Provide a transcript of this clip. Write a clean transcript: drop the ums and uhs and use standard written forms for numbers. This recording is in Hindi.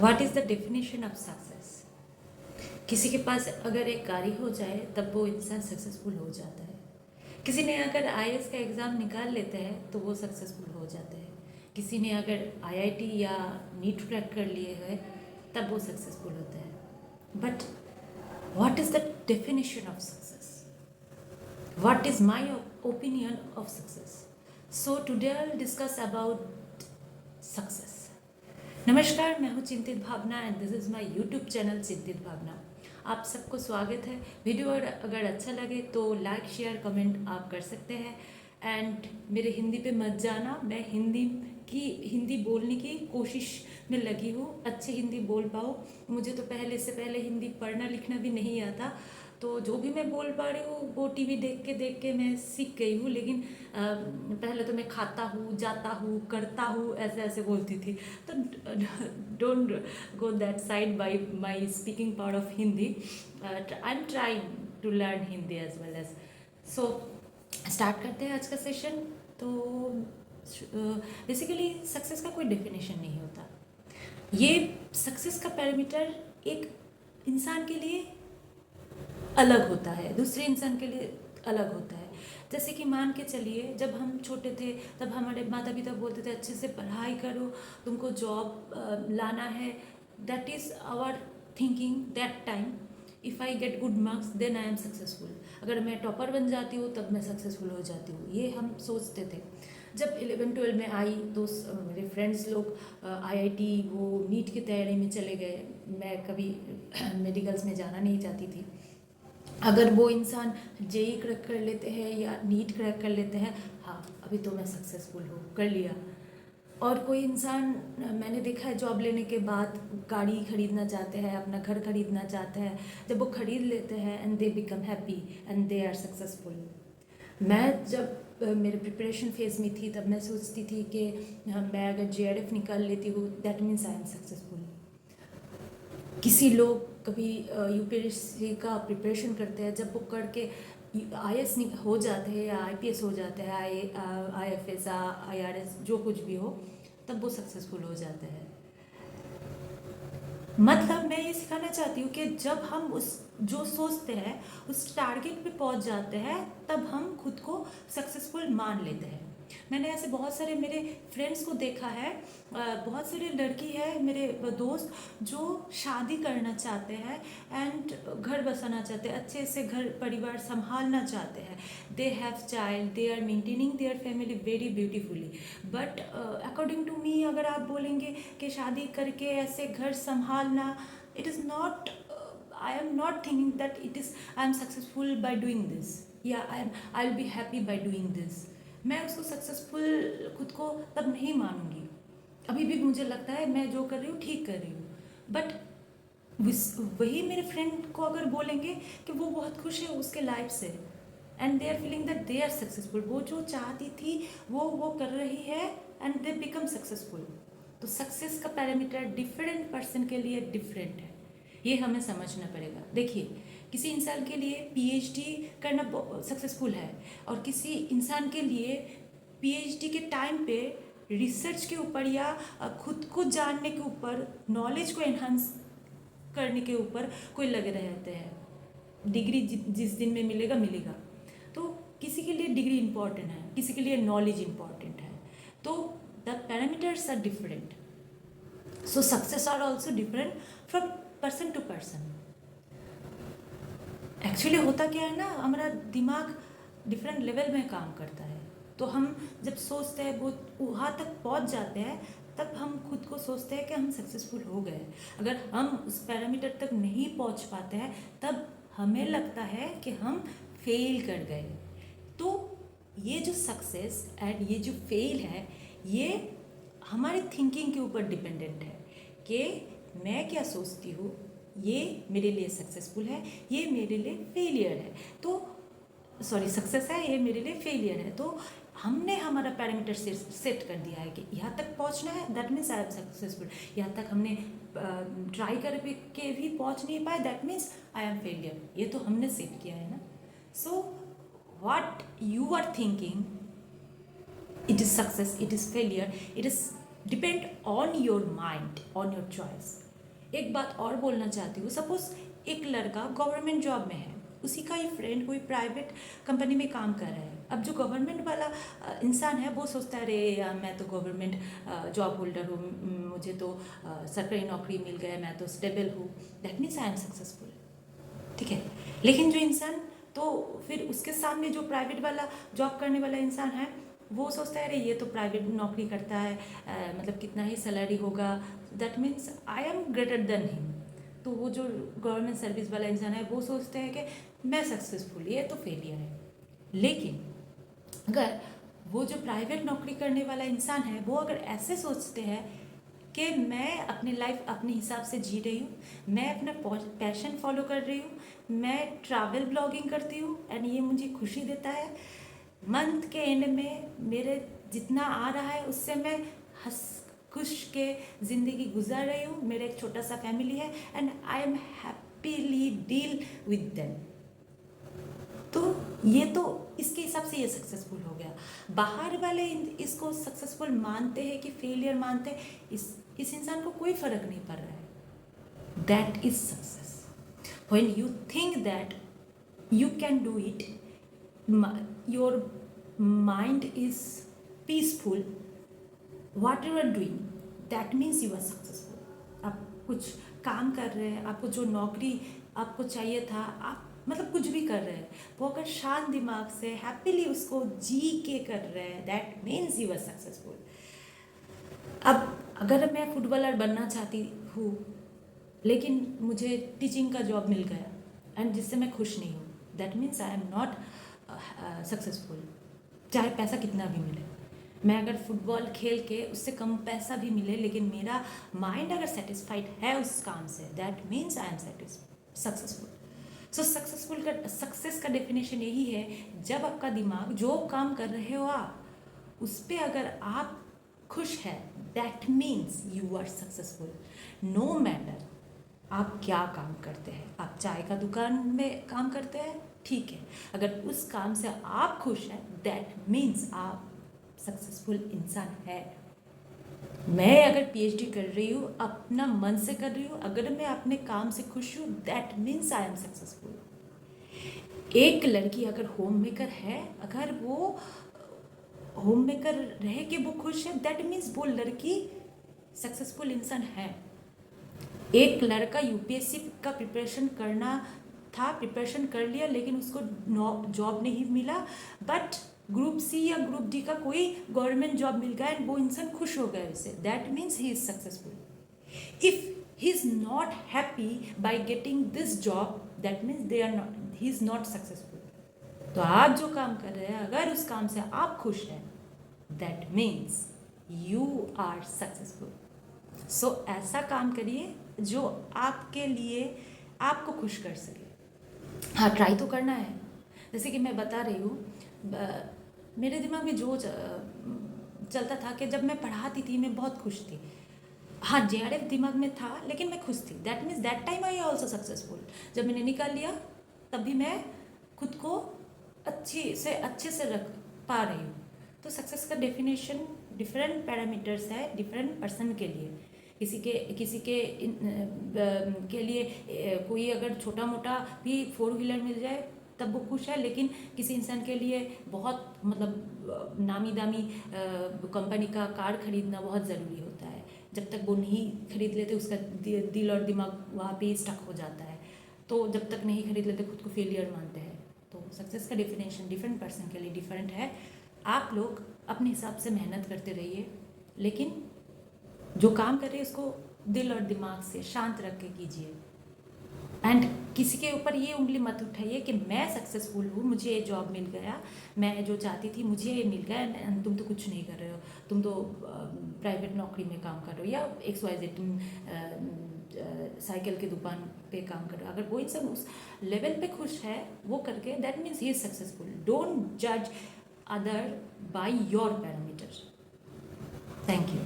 What is the definition of success? किसी के पास अगर एक गाड़ी हो जाए तब वो इंसान सक्सेसफुल हो जाता है। किसी ने अगर आईएएस का एग्ज़ाम निकाल लेते हैं तो वो सक्सेसफुल हो जाते हैं। किसी ने अगर आईआईटी या नीट क्रैक कर लिए है तब वो सक्सेसफुल होते हैं। But what is the definition of success? What is my opinion of success? So today I will discuss about success. नमस्कार, मैं हूँ Chintit Bhavana and this is my YouTube channel Chintit Bhavana. आप सबको स्वागत है। वीडियो अगर अच्छा लगे तो लाइक शेयर कमेंट आप कर सकते हैं। एंड मेरे हिंदी पे मत जाना, मैं हिंदी बोलने की कोशिश में लगी हूँ, अच्छी हिंदी बोल पाऊँ। मुझे तो पहले से पहले हिंदी पढ़ना लिखना भी नहीं आता, तो जो भी मैं बोल पा रही हूँ वो टीवी देख के मैं सीख गई हूँ। लेकिन पहले तो मैं खाता हूँ, जाता हूँ, करता हूँ, ऐसे ऐसे बोलती थी। तो don't go that side by my speaking part of Hindi. I am trying to learn Hindi as well as. So start करते हैं आज का सेशन। तो बेसिकली सक्सेस का कोई डेफिनेशन नहीं होता। ये सक्सेस का पैरामीटर एक इंसान के लिए अलग होता है, दूसरे इंसान के लिए अलग होता है। जैसे कि मान के चलिए, जब हम छोटे थे तब हमारे माता पिता बोलते थे अच्छे से पढ़ाई करो, तुमको जॉब लाना है। That is our thinking that time. If I get good marks then I am successful. अगर मैं टॉपर बन जाती हूँ तब मैं सक्सेसफुल हो जाती हूँ, ये हम सोचते थे। जब 11-12 में आई तो मेरे फ्रेंड्स लोग आईआईटी वो नीट की तैयारी में चले गए। मैं कभी मेडिकल्स में जाना नहीं चाहती थी। अगर वो इंसान जेई क्रैक कर लेते हैं या नीट क्रैक कर लेते हैं, हाँ अभी तो मैं सक्सेसफुल हूँ, कर लिया। और कोई इंसान मैंने देखा है जॉब लेने के बाद गाड़ी खरीदना चाहते हैं, अपना घर खरीदना चाहते हैं। जब वो खरीद लेते हैं and they become happy and they are successful. मैं जब मेरे प्रिपरेशन फेज़ में थी तब मैं सोचती थी कि मैं अगर जेआरएफ निकाल लेती हूँ that means I am successful. किसी लोग कभी यूपीएससी का प्रिपरेशन करते हैं, जब वो करके आईएएस हो जाते हैं या आईपीएस हो जाते हैं, आईएफएस आईआरएस जो कुछ भी हो, तब वो सक्सेसफुल हो जाते हैं। मतलब मैं ये सिखाना चाहती हूँ कि जब हम उस जो सोचते हैं उस टारगेट पे पहुँच जाते हैं तब हम खुद को सक्सेसफुल मान लेते हैं। मैंने ऐसे बहुत सारे मेरे फ्रेंड्स को देखा है, बहुत सारे लड़की है मेरे दोस्त जो शादी करना चाहते हैं एंड घर बसाना चाहते हैं, अच्छे से घर परिवार संभालना चाहते हैं। They have child, they are maintaining their family very beautifully. But according to me अगर आप बोलेंगे कि शादी करके ऐसे घर संभालना, it is not, I am not thinking that it is I am successful by doing this या I will be happy by doing this. मैं उसको सक्सेसफुल खुद को तब नहीं मानूंगी। अभी भी मुझे लगता है मैं जो कर रही हूँ ठीक कर रही हूँ। बट वही मेरे फ्रेंड को अगर बोलेंगे कि वो बहुत खुश है उसके लाइफ से and they are feeling that they are successful, वो जो चाहती थी वो कर रही है एंड दे बिकम सक्सेसफुल। तो सक्सेस का पैरामीटर डिफरेंट पर्सन के लिए डिफरेंट है, ये हमें समझना पड़ेगा। देखिए, किसी इंसान के लिए पीएचडी करना सक्सेसफुल है और किसी इंसान के लिए पीएचडी के टाइम पे रिसर्च के ऊपर या खुद को जानने के ऊपर, नॉलेज को एनहांस करने के ऊपर कोई लगे रहते हैं। डिग्री जिस दिन में मिलेगा मिलेगा। तो किसी के लिए डिग्री इम्पॉर्टेंट है, किसी के लिए नॉलेज इम्पॉर्टेंट है। तो the parameters are different, so success are also different from person to person. Actually होता क्या है ना, हमारा दिमाग डिफरेंट लेवल में काम करता है। तो हम जब सोचते हैं वो वहाँ तक पहुँच जाते हैं तब हम खुद को सोचते हैं कि हम सक्सेसफुल हो गए। अगर हम उस पैरामीटर तक नहीं पहुँच पाते हैं तब हमें लगता है कि हम फेल कर गए। तो ये जो सक्सेस एंड ये जो फेल है, ये हमारी थिंकिंग के ऊपर डिपेंडेंट है कि मैं क्या सोचती हूँ, ये मेरे लिए सक्सेसफुल है, ये मेरे लिए फेलियर है। तो सॉरी, सक्सेस है, ये मेरे लिए फेलियर है। तो हमने हमारा पैरामीटर सेट कर दिया है कि यहाँ तक पहुँचना है, that means I am successful. यहाँ तक हमने ट्राई करके भी पहुँच नहीं पाए, that means I am failure. ये तो हमने सेट किया है ना। So what you are thinking, it is success, it is failure, it is depend on your mind, on your choice. एक बात और बोलना चाहती हूँ, सपोज एक लड़का गवर्नमेंट जॉब में है, उसी का ही फ्रेंड कोई प्राइवेट कंपनी में काम कर रहा है। अब जो गवर्नमेंट वाला इंसान है वो सोचता है, अरे यार मैं तो गवर्नमेंट जॉब होल्डर हूँ, मुझे तो सरकारी नौकरी मिल गया, मैं तो स्टेबल हूँ, that means I am successful. ठीक है, लेकिन जो इंसान तो फिर उसके सामने जो प्राइवेट वाला जॉब करने वाला इंसान है वो सोचता है, अरे ये तो प्राइवेट नौकरी करता है, मतलब कितना ही सैलरी होगा, that means I M greater than him. तो वो जो गवर्नमेंट सर्विस वाला इंसान है वो सोचते हैं कि मैं सक्सेसफुल, ये तो फेलियर है। लेकिन अगर वो जो प्राइवेट नौकरी करने वाला इंसान है वो अगर ऐसे सोचते हैं कि मैं अपनी लाइफ अपने हिसाब से जी रही हूँ, मैं अपना पैशन फॉलो कर रही हूँ, मैं ट्रैवल ब्लॉगिंग करती हूँ एंड ये मुझे खुशी देता है, मंथ के एंड में मेरे जितना आ रहा है उससे मैं हंस खुश के ज़िंदगी गुजार रही हूँ, मेरा एक छोटा सा फैमिली है and I am happily deal with them, तो ये तो इसके हिसाब से ये सक्सेसफुल हो गया। बाहर वाले इसको सक्सेसफुल मानते हैं कि फेलियर मानते हैं, इस इंसान को कोई फर्क नहीं पड़ रहा है। That is success. When you think that you can do it, your mind is peaceful, what you are doing that means you are successful. आप कुछ काम कर रहे हैं, आपको जो नौकरी आपको चाहिए था, आप मतलब कुछ भी कर रहे हैं, वो अगर शांत दिमाग से हैप्पीली उसको जी के कर रहे हैं, that means you are successful. अब अगर मैं फुटबॉलर बनना चाहती हूँ लेकिन मुझे टीचिंग का जॉब मिल गया एंड जिससे मैं खुश नहीं हूँ, that means I am not successful, चाहे पैसा कितना भी मिले। मैं अगर फुटबॉल खेल के उससे कम पैसा भी मिले लेकिन मेरा माइंड अगर सेटिस्फाइड है उस काम से, that means I am successful. So success का डेफिनेशन यही है, जब आपका दिमाग जो काम कर रहे हो आप उस पर अगर आप खुश है, that means you are successful. No matter आप क्या काम करते हैं, आप चाय का दुकान में काम करते हैं, ठीक है, अगर उस काम से आप खुश हैं, दैट मीन्स आप सक्सेसफुल इंसान है। मैं अगर पीएचडी कर रही हूँ, अपना मन से कर रही हूँ, अगर मैं अपने काम से खुश हूँ, that means I am successful. एक लड़की अगर होम मेकर है, अगर वो होम मेकर रह के वो खुश है, दैट मीन्स वो लड़की सक्सेसफुल इंसान है। एक लड़का यूपीएससी का प्रिपरेशन करना था, प्रिपरेशन कर लिया लेकिन उसको जॉब नहीं मिला, बट ग्रुप सी या ग्रुप डी का कोई गवर्नमेंट जॉब मिल गया एंड वो इंसान खुश हो गया उससे, that means he is successful. If he is not happy by getting this job, that means he is not successful. तो आप जो काम कर रहे हैं, अगर उस काम से आप खुश हैं, that means you are successful. So ऐसा काम करिए जो आपके लिए आपको खुश कर सके। हाँ, ट्राई तो करना है। जैसे कि मैं बता रही हूँ, मेरे दिमाग में जो चलता था कि जब मैं पढ़ाती थी मैं बहुत खुश थी। हाँ, जेआरएफ दिमाग में था लेकिन मैं खुश थी, that means that time I also successful. जब मैंने निकाल लिया तब भी मैं खुद को अच्छे से रख पा रही हूँ। तो सक्सेस का डेफिनेशन डिफरेंट पैरामीटर्स है डिफरेंट पर्सन के लिए। किसी के लिए कोई अगर छोटा मोटा भी 4 व्हीलर मिल जाए तब वो खुश है, लेकिन किसी इंसान के लिए बहुत मतलब नामी दामी कंपनी का कार खरीदना बहुत ज़रूरी होता है। जब तक वो नहीं खरीद लेते उसका दिल और दिमाग वहाँ पे स्टक हो जाता है, तो जब तक नहीं खरीद लेते खुद को फेलियर मानते हैं। तो सक्सेस का डेफिनेशन डिफरेंट पर्सन के लिए डिफरेंट है। आप लोग अपने हिसाब से मेहनत करते रहिए, लेकिन जो काम कर रहे हैं उसको दिल और दिमाग से शांत रख के कीजिए। एंड किसी के ऊपर ये उंगली मत उठाइए कि मैं सक्सेसफुल हूँ, मुझे ये जॉब मिल गया, मैं जो चाहती थी मुझे ये मिल गया, तुम तो कुछ नहीं कर रहे हो, तुम तो प्राइवेट नौकरी में काम कर रहे हो, या XYZ तुम साइकिल की दुकान पे काम कर रहे हो। अगर वो इंसान उस लेवल पे खुश है वो करके, that means he is successful. Don't जज other by your parameter. Thank you.